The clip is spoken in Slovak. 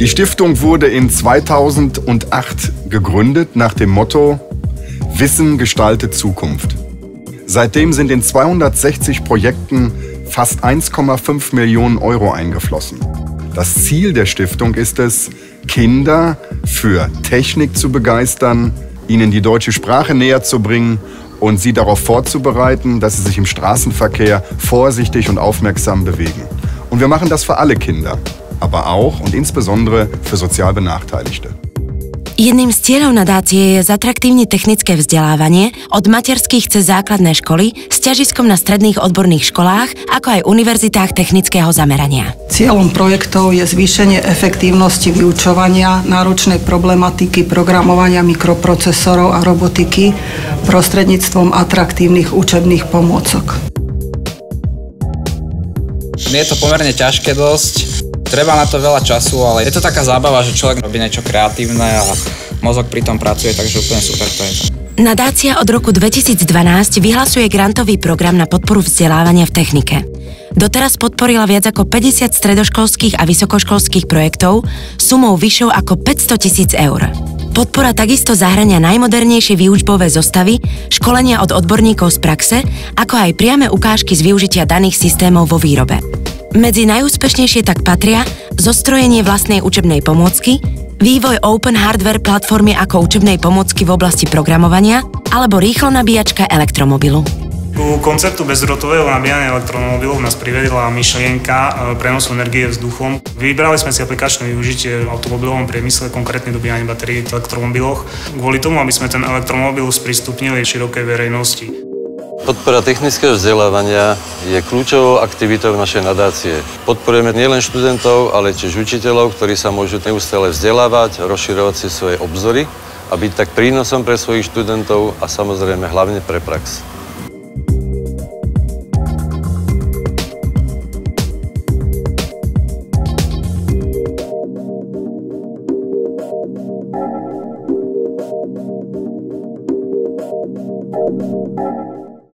Die Stiftung wurde in 2008 gegründet nach dem Motto Wissen gestaltet Zukunft. Seitdem sind in 260 Projekten fast 1,5 Millionen Euro eingeflossen. Das Ziel der Stiftung ist es, Kinder für Technik zu begeistern, ihnen die deutsche Sprache näher zu bringen und sie darauf vorzubereiten, dass sie sich im Straßenverkehr vorsichtig und aufmerksam bewegen. Und wir machen das für alle Kinder, aber auch und insbesondere für sozial Benachteiligte. Jedným z cieľov nadácie je zatraktívniť technické vzdelávanie od materských cez základné školy s ťažiskom na stredných odborných školách, ako aj univerzitách technického zamerania. Cieľom projektov je zvýšenie efektívnosti vyučovania náročnej problematiky programovania mikroprocesorov a robotiky prostredníctvom atraktívnych učebných pomôcok. Je to pomerne ťažké dosť. Treba na to veľa času, ale je to taká zábava, že človek robí niečo kreatívne a mozog pri tom pracuje, takže úplne super to je. Nadácia od roku 2012 vyhlasuje grantový program na podporu vzdelávania v technike. Doteraz podporila viac ako 50 stredoškolských a vysokoškolských projektov sumou vyššou ako 500 000 eur. Podpora takisto zahrania najmodernejšie výučbové zostavy, školenia od odborníkov z praxe, ako aj priame ukážky z využitia daných systémov vo výrobe. Medzi najúspešnejšie tak patria zostrojenie vlastnej učebnej pomôcky, vývoj open hardware platformy ako učebnej pomôcky v oblasti programovania alebo rýchlo nabíjačka elektromobilu. Ku konceptu bezdrôtového nabíjania elektromobilov nás privedla myšlienka prenosu energie vzduchom. Vybrali sme si aplikačné využitie v automobilovom priemysle, konkrétne dobíjanie batérií v elektromobiloch, kvôli tomu, aby sme ten elektromobil sprístupnili širokej verejnosti. Podpora technického vzdelávania je kľúčovou aktivitou našej nadácie. Podporujeme nielen študentov, ale tiež učiteľov, ktorí sa môžu neustále vzdelávať, rozširovať si svoje obzory a byť tak prínosom pre svojich študentov a samozrejme hlavne pre prax.